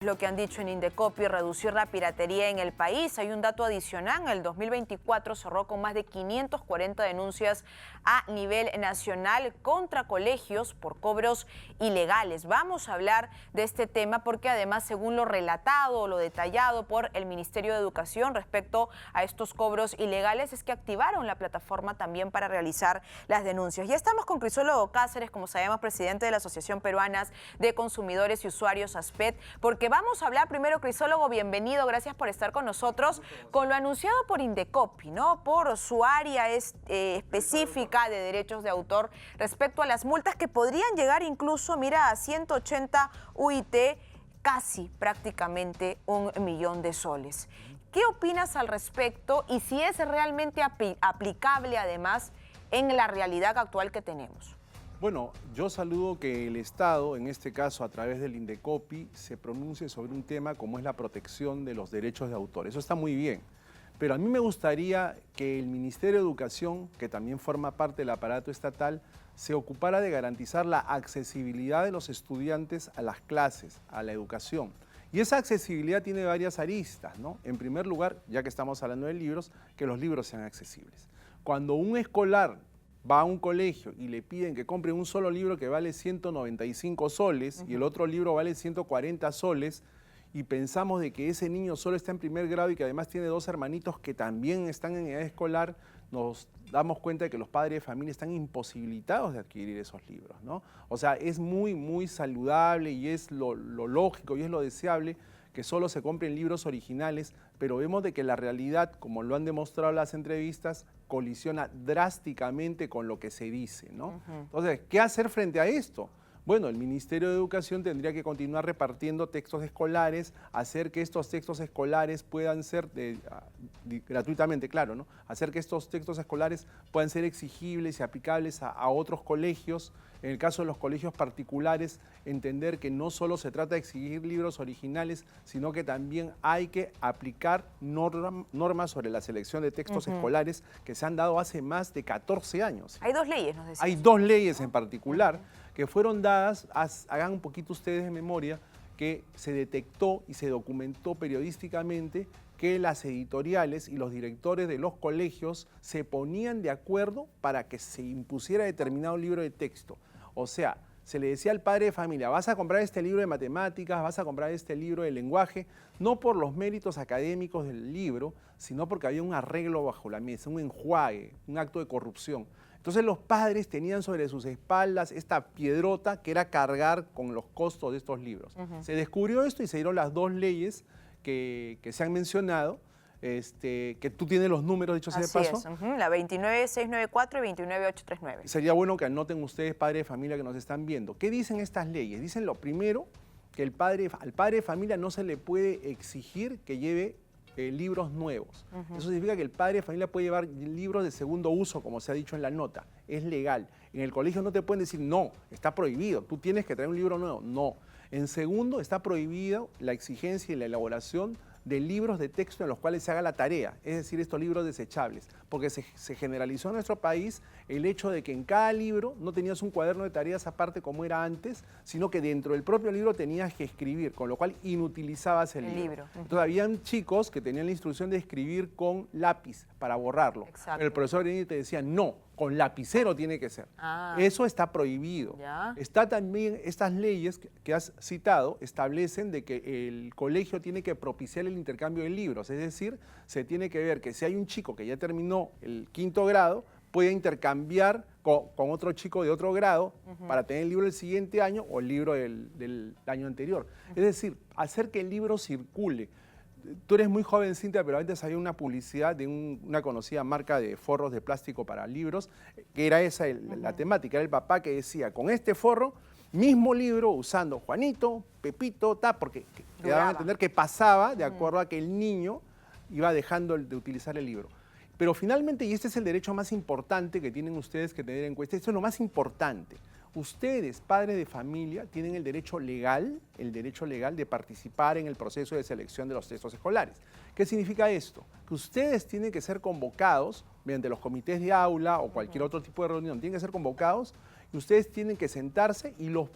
Lo que han dicho en Indecopi, reducir la piratería en el país. Hay un dato adicional, en el 2024 cerró con más de 540 denuncias a nivel nacional contra colegios por cobros ilegales. Vamos a hablar de este tema porque además, según lo relatado o lo detallado por el Ministerio de Educación respecto a estos cobros ilegales, es que activaron la plataforma también para realizar las denuncias. Ya estamos con Crisólogo Cáceres, como sabemos, presidente de la Asociación Peruana de Consumidores y Usuarios, ASPET, porque vamos a hablar primero, Crisólogo, bienvenido, gracias por estar con nosotros, con lo anunciado por Indecopi, ¿no? Por su área específica de derechos de autor respecto a las multas que podrían llegar incluso, mira, a 180 UIT, casi prácticamente 1.000.000 de soles. ¿Qué opinas al respecto y si es realmente aplicable además en la realidad actual que tenemos? Bueno, yo saludo que el Estado, en este caso a través del Indecopi, se pronuncie sobre un tema como es la protección de los derechos de autor. Eso está muy bien, pero a mí me gustaría que el Ministerio de Educación, que también forma parte del aparato estatal, se ocupara de garantizar la accesibilidad de los estudiantes a las clases, a la educación. Y esa accesibilidad tiene varias aristas, ¿no? En primer lugar, ya que estamos hablando de libros, que los libros sean accesibles. Cuando un escolar va a un colegio y le piden que compre un solo libro que vale 195 soles y el otro libro vale 140 soles y pensamos de que ese niño solo está en primer grado y que además tiene dos hermanitos que también están en edad escolar, nos damos cuenta de que los padres de familia están imposibilitados de adquirir esos libros, ¿no? O sea, es muy saludable y es lo lógico y es lo deseable que solo se compren libros originales, pero vemos de que la realidad, como lo han demostrado las entrevistas, colisiona drásticamente con lo que se dice, ¿no? Entonces, ¿qué hacer frente a esto? Bueno, el Ministerio de Educación tendría que continuar repartiendo textos escolares, hacer que estos textos escolares puedan ser, gratuitamente, claro, ¿no? Hacer que estos textos escolares puedan ser exigibles y aplicables a otros colegios. En el caso de los colegios particulares, entender que no solo se trata de exigir libros originales, sino que también hay que aplicar normas sobre la selección de textos escolares que se han dado hace más de 14 años. Hay dos leyes, nos decían. Hay dos leyes en particular que fueron dadas, hagan un poquito ustedes de memoria, que se detectó y se documentó periodísticamente que las editoriales y los directores de los colegios se ponían de acuerdo para que se impusiera determinado libro de texto. O sea, se le decía al padre de familia, vas a comprar este libro de matemáticas, vas a comprar este libro de lenguaje, no por los méritos académicos del libro, sino porque había un arreglo bajo la mesa, un enjuague, un acto de corrupción. Entonces los padres tenían sobre sus espaldas esta piedrota que era cargar con los costos de estos libros. Se descubrió esto y se dieron las dos leyes que se han mencionado, que tú tienes los números, dicho sea de paso. Así es, la 29694 y 29839. Sería bueno que anoten ustedes, padres de familia que nos están viendo. ¿Qué dicen estas leyes? Dicen lo primero, que al padre de familia no se le puede exigir que lleve libros nuevos. Eso significa que el padre de familia puede llevar libros de segundo uso, como se ha dicho en la nota. Es legal. En el colegio no te pueden decir, no, está prohibido, tú tienes que traer un libro nuevo. No. En segundo, está prohibida la exigencia y la elaboración de libros de texto en los cuales se haga la tarea, es decir, estos libros desechables, porque se generalizó en nuestro país el hecho de que en cada libro no tenías un cuaderno de tareas aparte como era antes, sino que dentro del propio libro tenías que escribir, con lo cual inutilizabas el libro. Entonces habían chicos que tenían la instrucción de escribir con lápiz para borrarlo. Pero el profesor venía y te decía, no, con lapicero tiene que ser. Eso está prohibido. Está también, estas leyes que has citado establecen de que el colegio tiene que propiciar el intercambio de libros, es decir, se tiene que ver que si hay un chico que ya terminó el 5º grado, puede intercambiar con otro chico de otro grado para tener el libro del siguiente año o el libro del año anterior. Es decir, hacer que el libro circule. Tú eres muy jovencita, pero antes había una publicidad de una conocida marca de forros de plástico para libros, que era esa la temática, era el papá que decía, con este forro, mismo libro, usando Juanito, Pepito, porque te daban a entender que pasaba de acuerdo a que el niño iba dejando de utilizar el libro. Pero finalmente, y este es el derecho más importante que tienen ustedes que tener en cuenta, esto es lo más importante. Ustedes, padres de familia, tienen el derecho legal de participar en el proceso de selección de los textos escolares. ¿Qué significa esto? Que ustedes tienen que ser convocados mediante los comités de aula o cualquier otro tipo de reunión, tienen que ser convocados y ustedes tienen que sentarse y los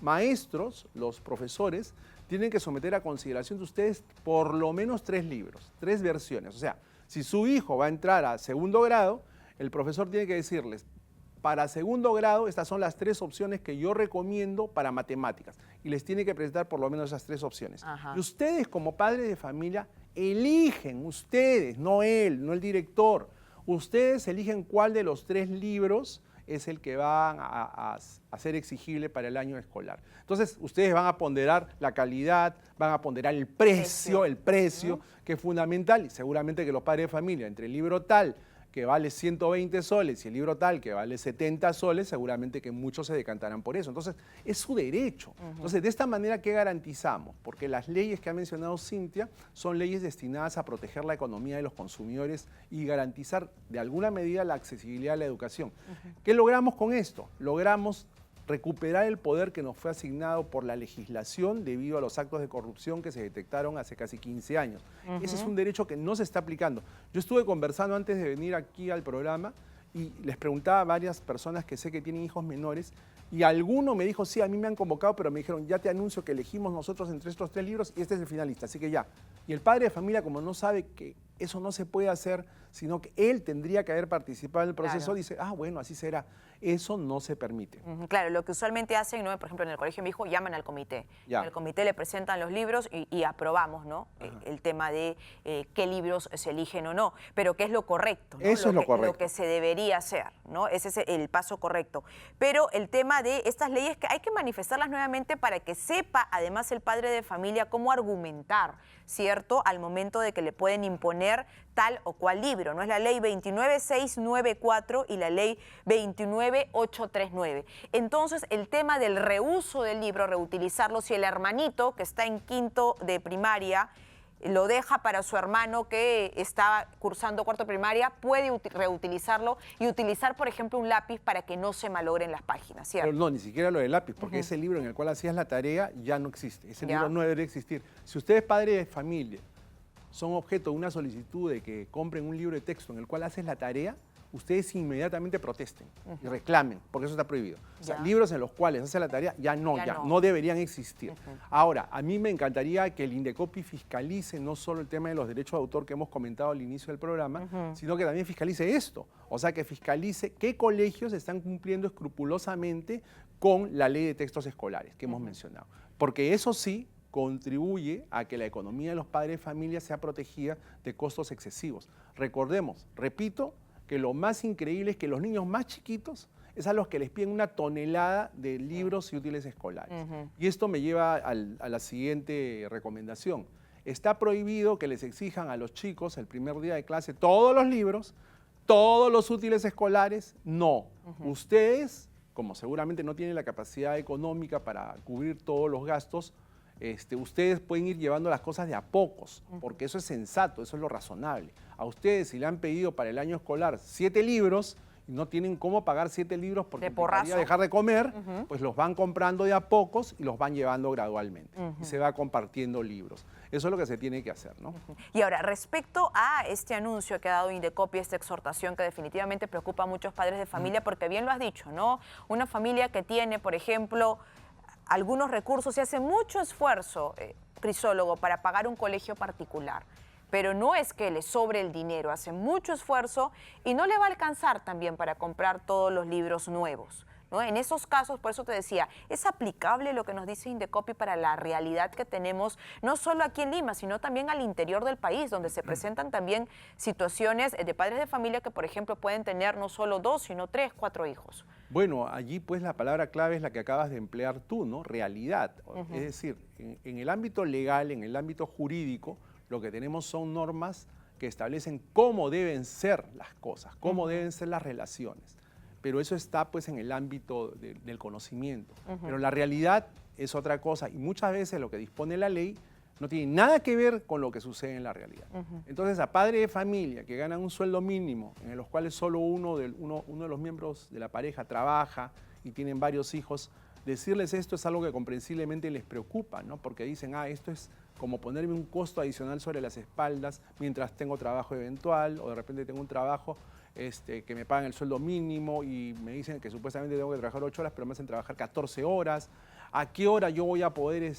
maestros, los profesores, tienen que someter a consideración de ustedes por lo menos 3 libros, 3 versiones. O sea, si su hijo va a entrar a segundo grado, el profesor tiene que decirles, para segundo grado, estas son las 3 opciones que yo recomiendo para matemáticas. Y les tiene que presentar por lo menos esas 3 opciones. Ajá. Y ustedes, como padres de familia, eligen, ustedes, no él, no el director. Ustedes eligen cuál de los 3 libros es el que van a ser exigible para el año escolar. Entonces, ustedes van a ponderar la calidad, van a ponderar el precio, que es fundamental, y seguramente que los padres de familia, entre el libro tal, que vale 120 soles y el libro tal que vale 70 soles, seguramente que muchos se decantarán por eso. Entonces, es su derecho. Entonces, de esta manera, ¿qué garantizamos? Porque las leyes que ha mencionado Cintia son leyes destinadas a proteger la economía de los consumidores y garantizar de alguna medida la accesibilidad a la educación. ¿Qué logramos con esto? Logramos recuperar el poder que nos fue asignado por la legislación debido a los actos de corrupción que se detectaron hace casi 15 años. Ese es un derecho que no se está aplicando. Yo estuve conversando antes de venir aquí al programa y les preguntaba a varias personas que sé que tienen hijos menores y alguno me dijo, sí, a mí me han convocado, pero me dijeron, ya te anuncio que elegimos nosotros entre estos 3 libros y este es el finalista, así que ya. Y el padre de familia, como no sabe que eso no se puede hacer, sino que él tendría que haber participado en el proceso, dice, bueno, así será. Eso no se permite. Claro, lo que usualmente hacen, ¿no? Por ejemplo, en el colegio de mi hijo, llaman al comité. Ya. En el comité le presentan los libros y aprobamos, ¿no? El tema de qué libros se eligen o no. Pero qué es lo correcto, ¿no? Eso es lo correcto. Lo que se debería hacer, ¿no? Ese es el paso correcto. Pero el tema de estas leyes, que hay que manifestarlas nuevamente para que sepa, además, el padre de familia cómo argumentar, ¿cierto? Al momento de que le pueden imponer tal o cual libro, ¿no? Es la ley 29694 y la ley 29839. Entonces, el tema del reuso del libro, reutilizarlo, si el hermanito que está en quinto de primaria lo deja para su hermano que está cursando cuarto de primaria, puede reutilizarlo y utilizar, por ejemplo, un lápiz para que no se malogren las páginas, ¿cierto? Pero no, ni siquiera lo del lápiz, porque ese libro en el cual hacías la tarea ya no existe. Ese libro no debería existir. Si ustedes, padres de familia, son objeto de una solicitud de que compren un libro de texto en el cual haces la tarea, ustedes inmediatamente protesten y reclamen, porque eso está prohibido. O sea, libros en los cuales hace la tarea ya no deberían existir. Ahora, a mí me encantaría que el Indecopi fiscalice no solo el tema de los derechos de autor que hemos comentado al inicio del programa, sino que también fiscalice esto. O sea, que fiscalice qué colegios están cumpliendo escrupulosamente con la ley de textos escolares que hemos mencionado. Porque eso sí contribuye a que la economía de los padres de familia sea protegida de costos excesivos. Recordemos, repito, que lo más increíble es que los niños más chiquitos es a los que les piden una tonelada de libros y útiles escolares. Y esto me lleva a la siguiente recomendación. Está prohibido que les exijan a los chicos el primer día de clase todos los libros, todos los útiles escolares. No. Ustedes, como seguramente no tienen la capacidad económica para cubrir todos los gastos, ustedes pueden ir llevando las cosas de a pocos, porque eso es sensato, eso es lo razonable. A ustedes, si le han pedido para el año escolar 7 libros y no tienen cómo pagar 7 libros porque implicaría dejar de comer, pues los van comprando de a pocos y los van llevando gradualmente. Y se va compartiendo libros. Eso es lo que se tiene que hacer, ¿no? Y ahora, respecto a este anuncio que ha dado Indecopi, esta exhortación que definitivamente preocupa a muchos padres de familia, porque bien lo has dicho, ¿no? Una familia que tiene, por ejemplo, algunos recursos y hace mucho esfuerzo, Crisólogo, para pagar un colegio particular. Pero no es que le sobre el dinero, hace mucho esfuerzo y no le va a alcanzar también para comprar todos los libros nuevos, ¿no? En esos casos, por eso te decía, es aplicable lo que nos dice Indecopi para la realidad que tenemos, no solo aquí en Lima, sino también al interior del país, donde se presentan también situaciones de padres de familia que, por ejemplo, pueden tener no solo 2, sino 3, 4 hijos. Bueno, allí pues la palabra clave es la que acabas de emplear tú, ¿no? Realidad. Es decir, en el ámbito legal, en el ámbito jurídico, lo que tenemos son normas que establecen cómo deben ser las cosas, cómo deben ser las relaciones. Pero eso está pues en el ámbito del conocimiento. Pero la realidad es otra cosa y muchas veces lo que dispone la ley no tiene nada que ver con lo que sucede en la realidad. Entonces, a padres de familia que ganan un sueldo mínimo, en los cuales solo uno de los miembros de la pareja trabaja y tienen varios hijos, decirles esto es algo que comprensiblemente les preocupa, ¿no? Porque dicen, esto es como ponerme un costo adicional sobre las espaldas mientras tengo trabajo eventual o de repente tengo un trabajo que me pagan el sueldo mínimo y me dicen que supuestamente tengo que trabajar 8 horas, pero me hacen trabajar 14 horas. a qué hora yo voy a poder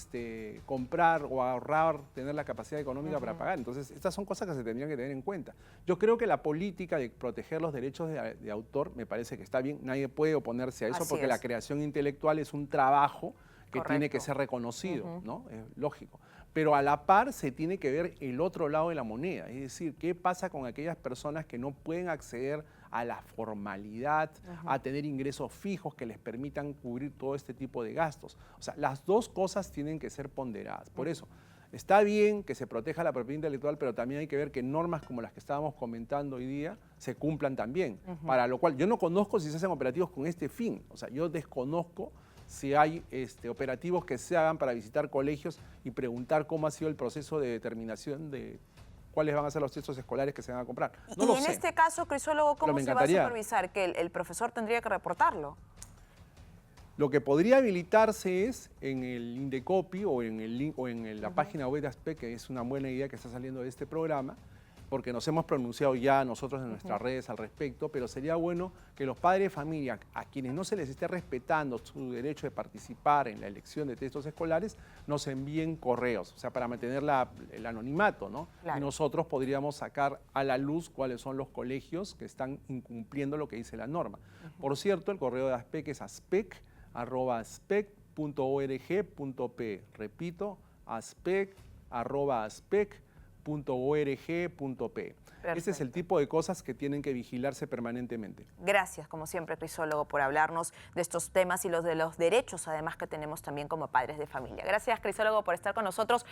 comprar o ahorrar, tener la capacidad económica para pagar. Entonces, estas son cosas que se tendrían que tener en cuenta. Yo creo que la política de proteger los derechos de autor me parece que está bien. Nadie puede oponerse a eso porque la creación intelectual es un trabajo que tiene que ser reconocido, ¿no? Es lógico. Pero a la par se tiene que ver el otro lado de la moneda, es decir, qué pasa con aquellas personas que no pueden acceder a la formalidad, a tener ingresos fijos que les permitan cubrir todo este tipo de gastos. O sea, las dos cosas tienen que ser ponderadas. Por eso, está bien que se proteja la propiedad intelectual, pero también hay que ver que normas como las que estábamos comentando hoy día se cumplan también. Para lo cual, yo no conozco si se hacen operativos con este fin. O sea, yo desconozco si hay operativos que se hagan para visitar colegios y preguntar cómo ha sido el proceso de determinación de cuáles van a ser los textos escolares que se van a comprar. No lo sé. Este caso, Crisólogo, ¿cómo se va a supervisar? ¿Que el profesor tendría que reportarlo? Lo que podría habilitarse es en el Indecopi o en la página web de ASPEC, que es una buena idea que está saliendo de este programa, porque nos hemos pronunciado ya nosotros en nuestras redes al respecto, pero sería bueno que los padres de familia, a quienes no se les esté respetando su derecho de participar en la elección de textos escolares, nos envíen correos, o sea, para mantener el anonimato, ¿no? Claro. Y nosotros podríamos sacar a la luz cuáles son los colegios que están incumpliendo lo que dice la norma. Por cierto, el correo de ASPEC es aspec@aspec.org.pe. Repito, aspec@aspec.org.pe. Ese es el tipo de cosas que tienen que vigilarse permanentemente. Gracias, como siempre, Crisólogo, por hablarnos de estos temas y los de los derechos, además, que tenemos también como padres de familia. Gracias, Crisólogo, por estar con nosotros.